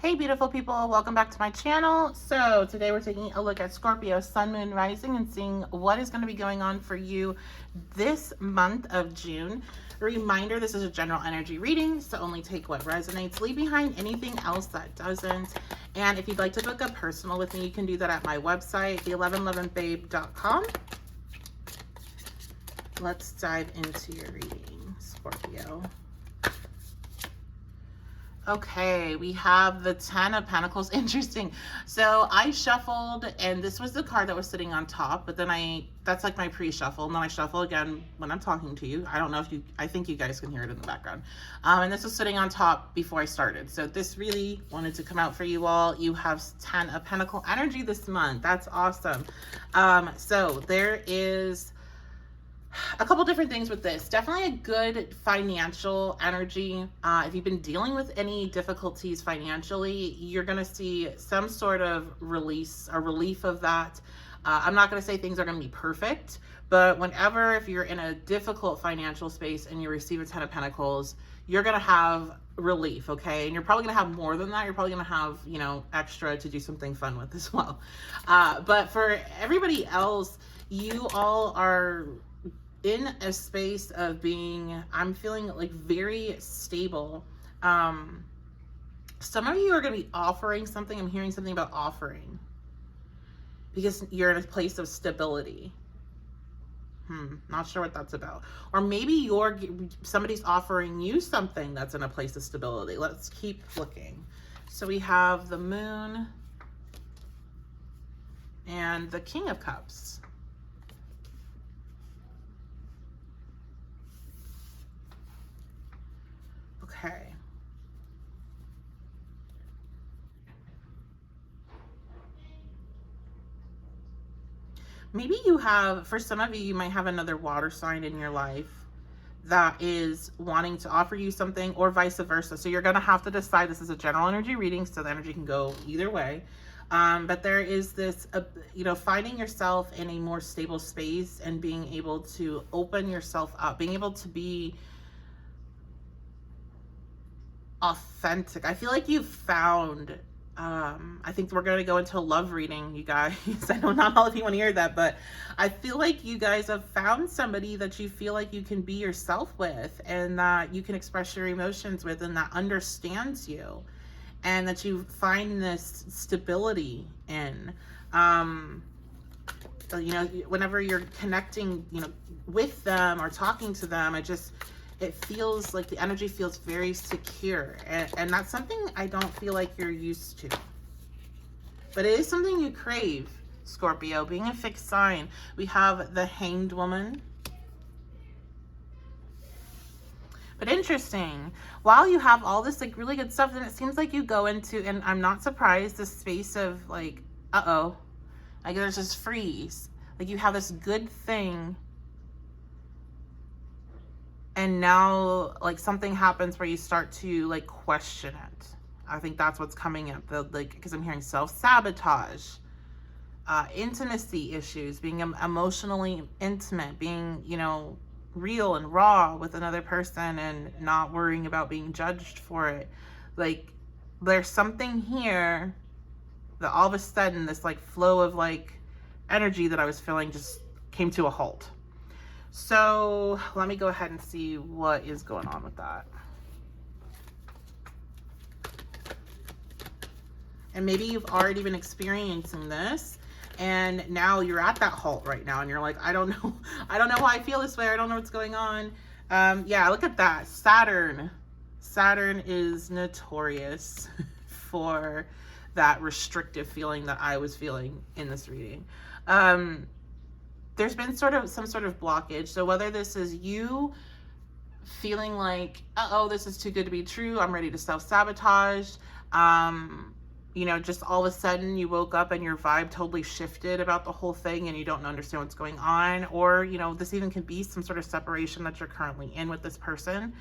Hey beautiful people, welcome back to my channel. So today we're taking a look at Scorpio Sun, Moon, Rising and seeing what is going to be going on for you this month of June. A reminder, this is a general energy reading, so only take what resonates, leave behind anything else that doesn't. And if you'd like to book a personal with me, you can do that at my website, the1111babe.com. Let's dive into your reading, Scorpio. Okay, we have the Ten of Pentacles. Interesting. So I shuffled, and this was the card that was sitting on top, but then that's like my pre-shuffle, and then I shuffle again when I'm talking to you. I don't know if I think you guys can hear it in the background. And this was sitting on top before I started. So this really wanted to come out for you all. You have Ten of Pentacle energy this month. That's awesome. So there is a couple different things with this. Definitely a good financial energy. If you've been dealing with any difficulties financially, you're going to see some sort of release or relief of that. I'm not going to say things are going to be perfect, but whenever, if you're in a difficult financial space and you receive a Ten of Pentacles, you're going to have relief, okay? And you're probably going to have more than that. You're probably going to have, you know, extra to do something fun with as well. But for everybody else, you all are in a space of being, I'm feeling like very stable. Some of you are going to be offering something. I'm hearing something about offering because you're in a place of stability. Not sure what that's about. Or maybe somebody's offering you something that's in a place of stability. Let's keep looking. So we have the Moon and the King of Cups. Okay. Maybe you have, for some of you, you might have another water sign in your life that is wanting to offer you something, or vice versa. So you're going to have to decide. This is a general energy reading, so the energy can go either way. But there is this, you know, finding yourself in a more stable space and being able to open yourself up, being able to be authentic. I feel like you've found, I think we're going to go into a love reading, you guys. I know not all of you want to hear that, but I feel like you guys have found somebody that you feel like you can be yourself with, and that you can express your emotions with, and that understands you, and that you find this stability in. You know, whenever you're connecting, you know, with them or talking to them, it feels like the energy feels very secure. And that's something I don't feel like you're used to. But it is something you crave, Scorpio. Being a fixed sign, we have the Hanged Woman. But interesting, while you have all this like really good stuff, then it seems like you go into, and I'm not surprised, this space of like, like there's this freeze. Like you have this good thing, and now like something happens where you start to like question it. I think that's what's coming up, because I'm hearing self-sabotage, intimacy issues, being emotionally intimate, being, you know, real and raw with another person and not worrying about being judged for it. Like there's something here that all of a sudden this like flow of like energy that I was feeling just came to a halt. So let me go ahead and see what is going on with that. And maybe you've already been experiencing this, and now you're at that halt right now, and you're like, I don't know why I feel this way. I don't know what's going on. Yeah, look at that. Saturn is notorious for that restrictive feeling that I was feeling in this reading. There's been some sort of blockage. So whether this is you feeling like, this is too good to be true, I'm ready to self-sabotage, you know, just all of a sudden you woke up and your vibe totally shifted about the whole thing and you don't understand what's going on, or, you know, this even could be some sort of separation that you're currently in with this person.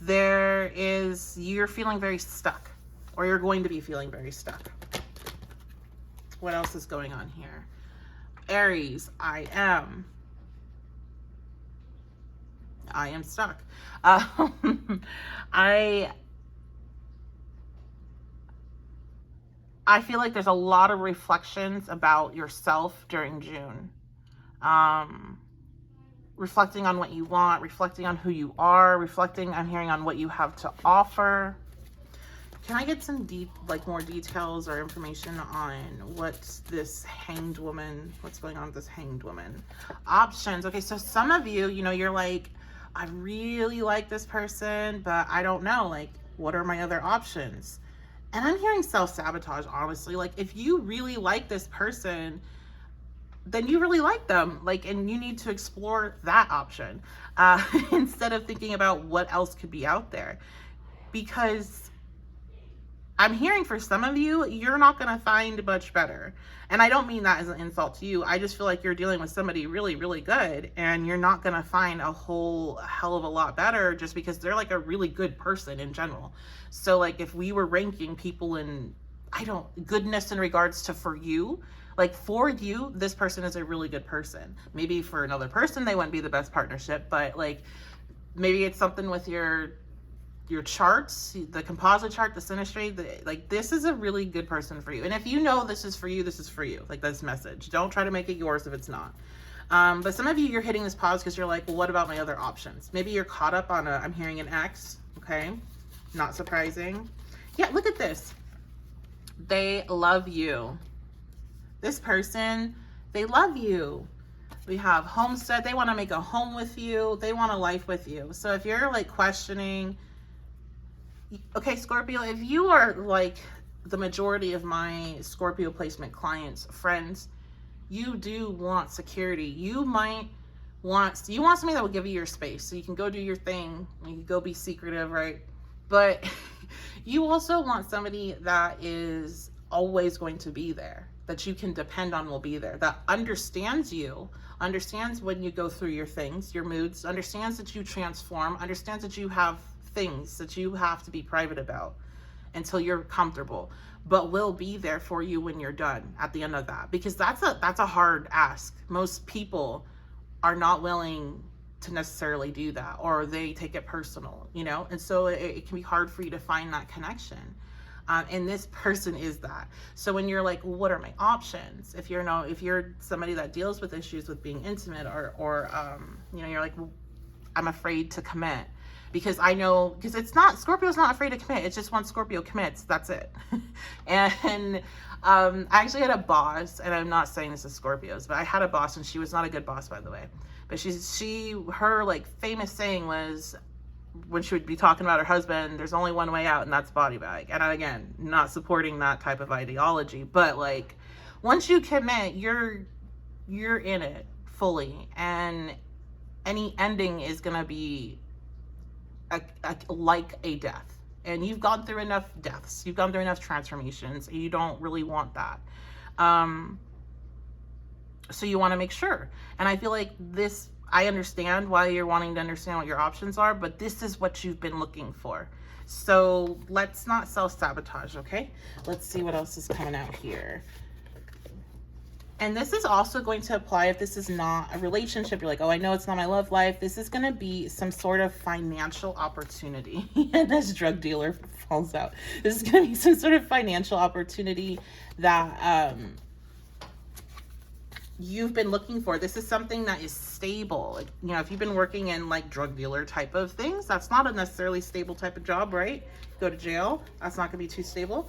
You're feeling very stuck, or you're going to be feeling very stuck. What else is going on here? Aries, I am stuck. I I feel like there's a lot of reflections about yourself during June. Reflecting on what you want, reflecting on who you are, reflecting, I'm hearing, on what you have to offer. Can I get some more details or information on what's this hanged woman, what's going on with this hanged woman? Options. Okay, so some of you, you're like, I really like this person, but I don't know, like, what are my other options? And I'm hearing self-sabotage, honestly. Like, if you really like this person, then you really like them, and you need to explore that option instead of thinking about what else could be out there. Because I'm hearing for some of you, you're not going to find much better. And I don't mean that as an insult to you. I just feel like you're dealing with somebody really, really good, and you're not going to find a whole hell of a lot better just because they're like a really good person in general. So like if we were ranking people in, goodness in regards to for you, like for you, this person is a really good person. Maybe for another person, they wouldn't be the best partnership, but like maybe it's something with your charts, the composite chart, the synastry, this is a really good person for you. And if you know this is for you, this is for you. Like this message. Don't try to make it yours if it's not. But some of you, you're hitting this pause because you're like, well, what about my other options? Maybe you're caught up on I'm hearing an ex. Okay. Not surprising. Yeah, look at this. They love you. This person, they love you. We have homestead. They want to make a home with you. They want a life with you. So if you're like questioning, okay, Scorpio, if you are like the majority of my Scorpio placement clients, friends, you do want security. You want somebody that will give you your space so you can go do your thing. You can go be secretive, right? But you also want somebody that is always going to be there, that you can depend on will be there, that understands you, understands when you go through your things, your moods, understands that you transform, understands that you have things that you have to be private about until you're comfortable, but will be there for you when you're done at the end of that. Because that's a hard ask. Most people are not willing to necessarily do that, or they take it personal, and so it can be hard for you to find that connection. And this person is that. So when you're like, well, what are my options? If you're somebody that deals with issues with being intimate, or you're like, well, I'm afraid to commit. Because it's not, Scorpio's not afraid to commit. It's just once Scorpio commits, that's it. And I actually had a boss, and I'm not saying this is Scorpio's, but I had a boss, and she was not a good boss, by the way. But her like famous saying was, when she would be talking about her husband, there's only one way out, and that's body bag. And again, not supporting that type of ideology, but like once you commit, you're in it fully, and any ending is gonna be like a death. And you've gone through enough deaths, you've gone through enough transformations, and you don't really want that. So you want to make sure. And I feel like this, I understand why you're wanting to understand what your options are, but this is what you've been looking for. So let's not self-sabotage, okay? Let's see what else is coming out here. And this is also going to apply if this is not a relationship. You're like, oh, I know it's not my love life. This is going to be some sort of financial opportunity. And this drug dealer falls out. This is going to be some sort of financial opportunity that you've been looking for. This is something that is stable. Like, if you've been working in like drug dealer type of things, that's not a necessarily stable type of job, right? Go to jail. That's not going to be too stable.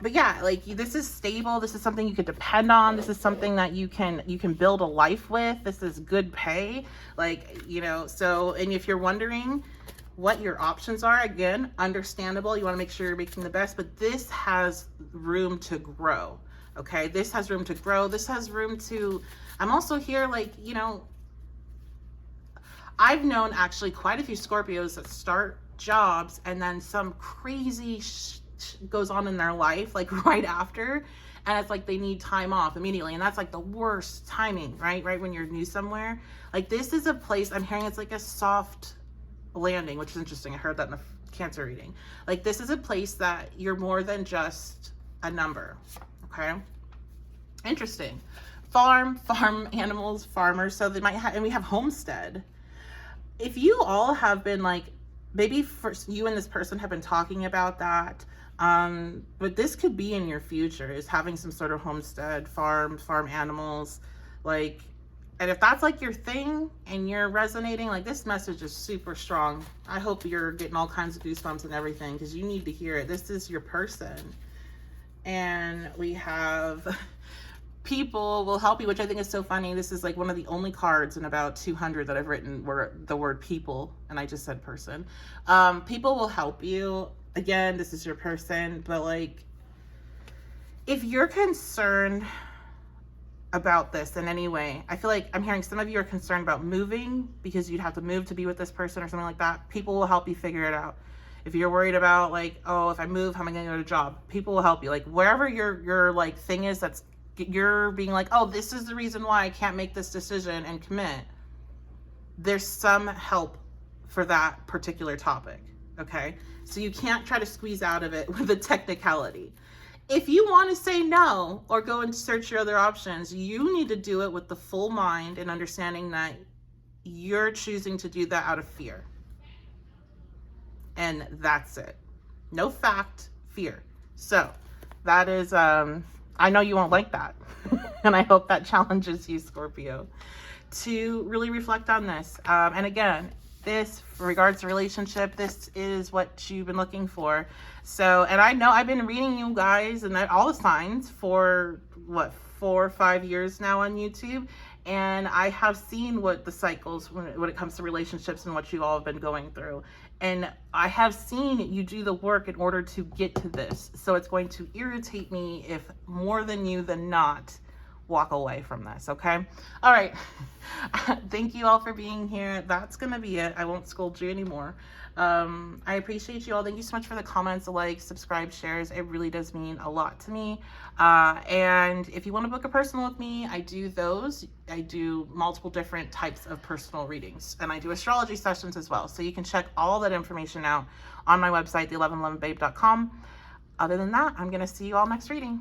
But yeah, like this is stable. This is something you could depend on. This is something that you can build a life with. This is good pay. Like, so, and if you're wondering what your options are, again, understandable. You want to make sure you're making the best, but this has room to grow. Okay. This has room to grow. This has room to, I'm also here, like, I've known actually quite a few Scorpios that start jobs and then some crazy goes on in their life, like right after, and it's like they need time off immediately, and that's like the worst timing, right when you're new somewhere. Like, this is a place, I'm hearing it's like a soft landing, which is interesting. I heard that in the Cancer reading. Like, this is a place that you're more than just a number. Okay, interesting. Farm animals, farmers, so they might have, and we have homestead. If you all have been like maybe first you and this person have been talking about that. But this could be in your future, is having some sort of homestead, farm animals, like, and if that's like your thing and you're resonating, like, this message is super strong. I hope you're getting all kinds of goosebumps and everything, because you need to hear it. This is your person. And we have people will help you, which I think is so funny. This is like one of the only cards in about 200 that I've written where the word people, and I just said person. People will help you. Again, this is your person, but like, if you're concerned about this in any way, I feel like I'm hearing some of you are concerned about moving because you'd have to move to be with this person or something like that. People will help you figure it out. If you're worried about like, oh, if I move, how am I going to get a job? People will help you. Like, wherever your like thing is, that's you're being like, oh, this is the reason why I can't make this decision and commit. There's some help for that particular topic. Okay, so you can't try to squeeze out of it with a technicality. If you want to say no or go and search your other options, you need to do it with the full mind and understanding that you're choosing to do that out of fear. And that's it. No fact, fear. So that is, I know you won't like that. And I hope that challenges you, Scorpio, to really reflect on this. And again, this, for regards to relationship, this is what you've been looking for. So, and I know I've been reading you guys and all the signs for what, 4 or 5 years now on YouTube. And I have seen what the cycles when it comes to relationships and what you all have been going through. And I have seen you do the work in order to get to this. So it's going to irritate me if more than you than not walk away from this. Okay. All right. Thank you all for being here. That's going to be it. I won't scold you anymore. I appreciate you all. Thank you so much for the comments, the likes, subscribe, shares. It really does mean a lot to me. And if you want to book a personal with me, I do those. I do multiple different types of personal readings, and I do astrology sessions as well. So you can check all that information out on my website, the1111babe.com. Other than that, I'm going to see you all next reading.